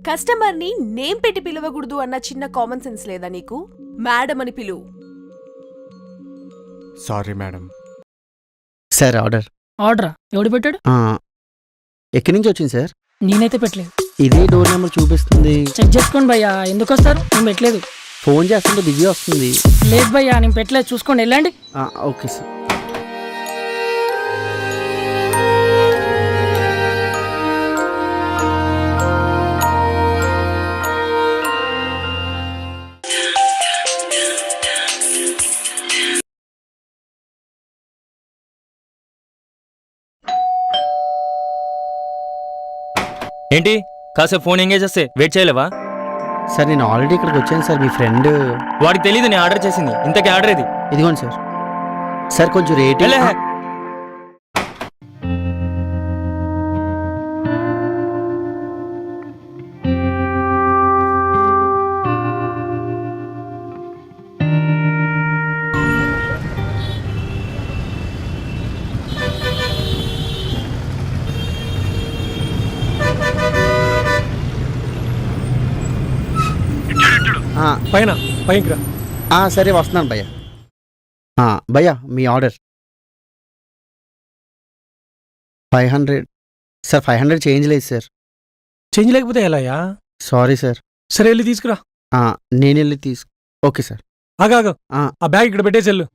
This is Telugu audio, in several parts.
కస్టమర్ని నేమ్ పెట్టి పిలవకూడదు అన్న చిన్న కామన్ సెన్స్ లేదా నీకు? మేడం అని పిలువు. Sorry madam. Sir order. ఆర్డరా? ఎవడు పెట్టాడు? ఎక్కడి నుంచి వచ్చింది సార్? నేనైతే పెట్టలేదు. ఇదే డోర్ నెంబర్ చూపిస్తుంది. చెక్ చేసుకోండి భయ్యా. ఎందుకు వస్తారు? నేను పెట్టలేదు. ఫోన్ చేస్తుంటే బిజీ వస్తుంది. లేదు భయ్యా, నేను పెట్టలేదు. చూసుకోండి, వెళ్ళండి. Okay sir. ఏంటి కాసేపు ఫోన్ ఎంగేజ్ చేస్తే వెయిట్ చేయలేవా? సార్ నేను ఆల్రెడీ ఇక్కడికి వచ్చాను సార్. మీ ఫ్రెండ్ వాడికి తెలియదు నేను ఆర్డర్ చేసింది. ఇంతకీ ఆర్డర్ ఇది. ఇదిగోండి సార్. సార్ కొంచెం రేటింగ్. పైకి రా. సరే వస్తున్నాను భయ్యా. భయ్యా మీ ఆర్డర్ 500. సార్ 500 చేంజ్ లేదు సార్. చేంజ్ లేకపోతే ఎలాయా? Sorry sir. సరే వెళ్ళి తీసుకురా. నేను వెళ్ళి ఓకే సార్. ఆగా ఆ బ్యాగ్ ఇక్కడ పెట్టేసి వెళ్ళు.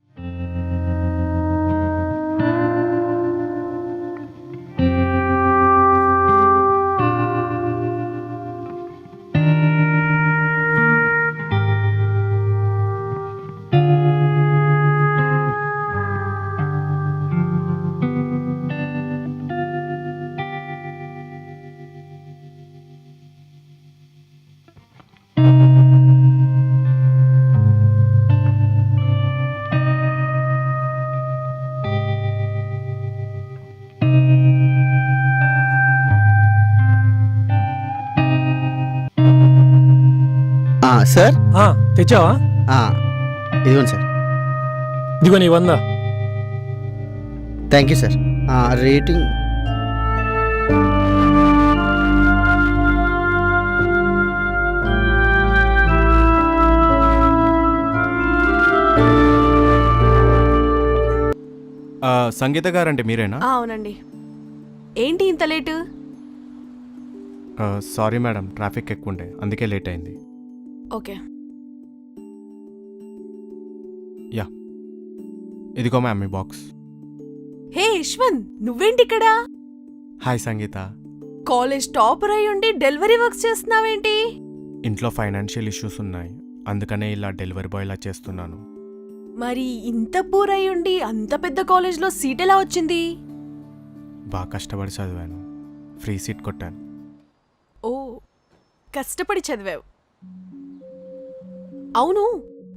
సార్ తెచ్చావా? ఇదిగోండి సార్. ఇదిగో నీ 100. Thank you sir. Rating Sangeetha గారంటే మీరేనా? అవునండి. ఏంటి ఇంత లేటు? సారీ మేడం, ట్రాఫిక్ ఎక్కువ ఉండే అందుకే లేట్ అయింది. ఓకే. యా ఇదిగో మ్యామ్ మీ బాక్స్. హే యశ్వంత్, నువ్వేంటి ఇక్కడ? హాయ్ సంగీత. కాలేజ్ టాపర్ అయి ఉండి డెలివరీ వర్క్స్ చేస్తున్నావేంటి? ఇంట్లో ఫైనాన్షియల్ ఇష్యూస్ ఉన్నాయి, అందుకనే ఇలా డెలివరీ బాయ్లా చేస్తున్నాను. మరి ఇంత పూర్ అయి ఉండి అంత పెద్ద కాలేజ్లో సీట్ ఎలా వచ్చింది? బాగా కష్టపడి చదివాను, ఫ్రీ సీట్ కొట్టాను. ఓ, కష్టపడి చదివావు. అవును,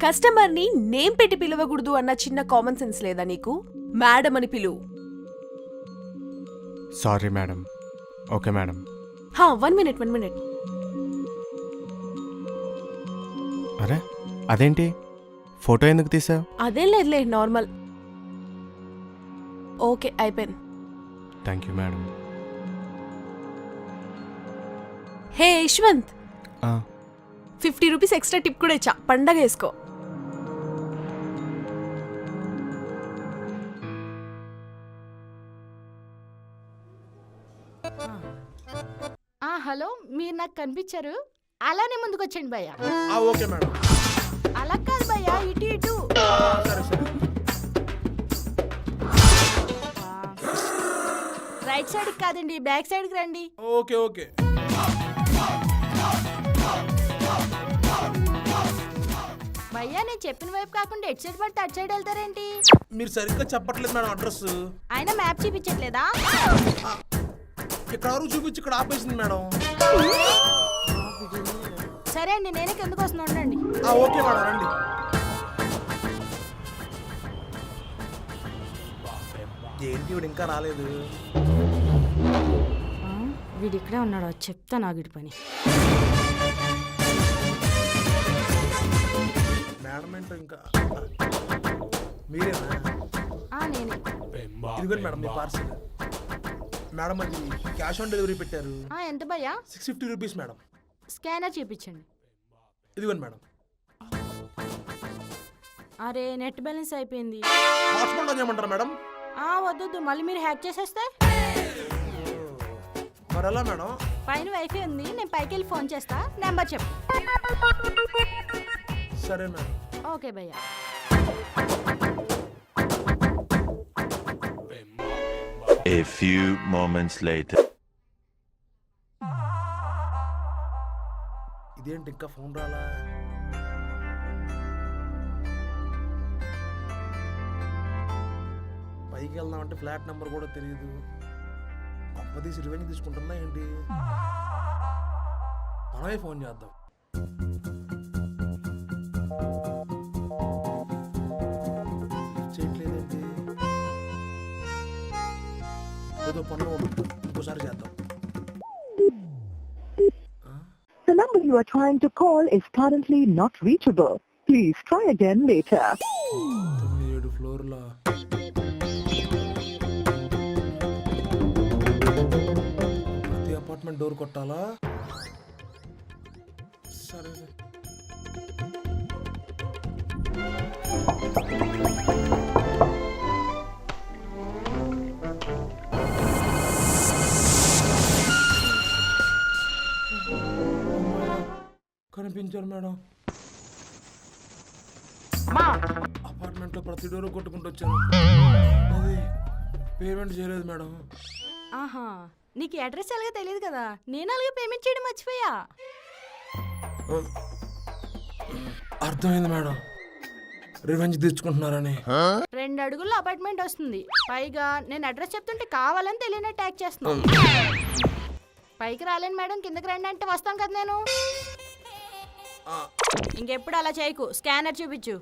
కస్టమర్ని నేమ్ పెట్టి పిలవకూడదు అన్న చిన్న కామన్ సెన్స్ లేదా నీకు? మేడం అని పిలువు. Sorry madam. Okay madam. 1 minute. అరే అదేంటి ఫోటో ఎందుకు తీసావు? అదేం లేదులే, నార్మల్. ఓకే, అయిపోయింది. Thank you madam. Hey Yashwant, 50 rupees extra tip కూడా ఇచ్చా, పండగ వేసుకో. హలో, మీరు నాకు కనిపించారు. అలానే ముందుకు వచ్చండి భయ్య. Okay madam. అలా కాదు భయ్య, ఇటు రైట్ సైడ్ కాదండి, బ్యాక్ సైడ్ కి రండి. ఓకే. భయ్యా, నేను చెప్పిన వైపు కాకుండా ఎటు సైడ్ పడితే అటు సైడ్ వెళ్తారేంటి? మీరు సరిగ్గా చెప్పట్లేదు మేడం అడ్రస్. ఆయన మ్యాప్ చూపించట్లేదా? ఇక్కడ వరకు చూపించి ఇక్కడ ఆపేసింది మేడం. సరే అండి, నేనే కిందకు వస్తున్నా, ఉండండి. ఓకే మేడం, రండి. ఏంటి వీడు ఇంకా రాలేదు? వీడు ఇక్కడే ఉన్నాడు, చెప్తా నాగిడి పని. మేడం ఏంటో ఇంకా మీరేనా? నేనే. ఇదిగోండి మేడం మీ పార్సల్. మేడం అది క్యాష్ ఆన్ డెలివరీ పెట్టారు. ఎంత భయ్యా? 650 రూపీస్ మేడం. స్కానర్ చూపించండి. ఇదిగోండి మేడం. అరే నెట్ బ్యాలెన్స్ అయిపోయింది. హాట్స్పాట్ ఆన్ చేయమంటారా మేడం? వద్దు, మళ్ళీ మీరు హ్యాక్ చేసేస్తే. మరి ఎలా మేడం? పైన వైఫై ఉంది, నేను పైకి వెళ్ళి ఫోన్ చేస్తా. నెంబర్ చెప్పు. సరే మేడం. ఓకే భయ్యా. A few moments later. ఇదేంటి ఇంకా ఫోన్ రాలా? పైకి వెళ్దామంటే ఫ్లాట్ నెంబర్ కూడా తెలియదు. తీసి రివెంజ్ తీసుకుంటుందా ఏంటి? మనమే ఫోన్ చేద్దాం. చేయట్లేదేంటి? ఏదో పనులు ఇంకోసారి చేద్దాం. The number you are trying to call is currently not reachable. Please try again later. 7 ఫ్లోర్ల ప్రతి అపార్ట్మెంట్ డోర్ కొట్టాలా? సరే. కనిపించారు మేడం. అపార్ట్మెంట్ లో ప్రతి డోర్ కొట్టుకుంటూ వచ్చాను. అది పేమెంట్ చేయలేదు మేడం. ఆహా, నీకు అడ్రస్ ఎలాగో తెలియదు కదా, నేను అలాగే పేమెంట్ చేయడం మర్చిపోయా. అర్థమైంది మేడం, రివెంజ్ తెచ్చుకుంటున్నారని. 2 అడుగుల్లో అపార్ట్మెంట్ వస్తుంది. పైగా నేను అడ్రస్ చెప్తుంటే కావాలని తెలియని ట్యాగ్ చేస్తున్నాను. పైకి రాలేను మేడం, కిందకి రండి అంటే వస్తాను కదా నేను. ఇంకెప్పుడు అలా చేయకు, స్కానర్ చూపించు.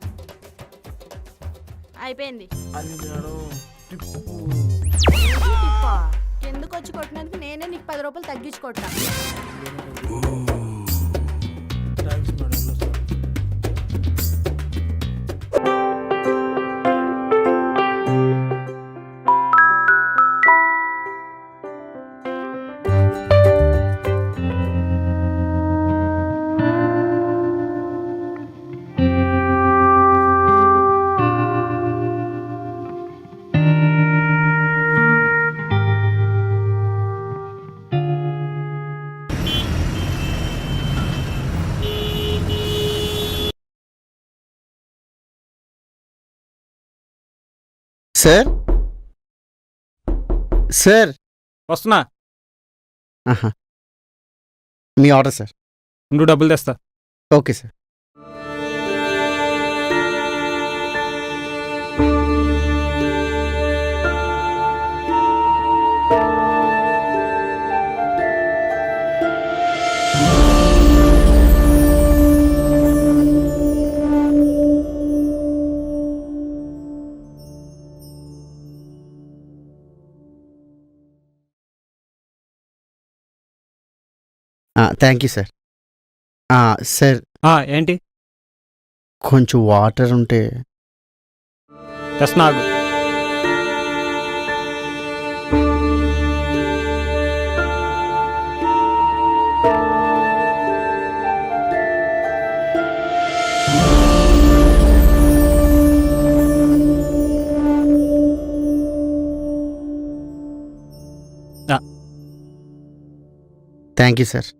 అయిపోయింది. అది మేడం కిందకు వచ్చి కొట్టినందుకు నేనే నీకు 10 రూపాయలు తగ్గించి కొట్టా. Thanks madam. సార్ సార్ వస్తున్నా. ఆహా, మీ ఆర్డర్ సార్. నువ్వు డబ్బులు తెస్తా. Okay sir. Thank you sir. Sir ఏంటి? కొంచెం వాటర్ ఉంటే. తెస్తున్నా. Thank you sir.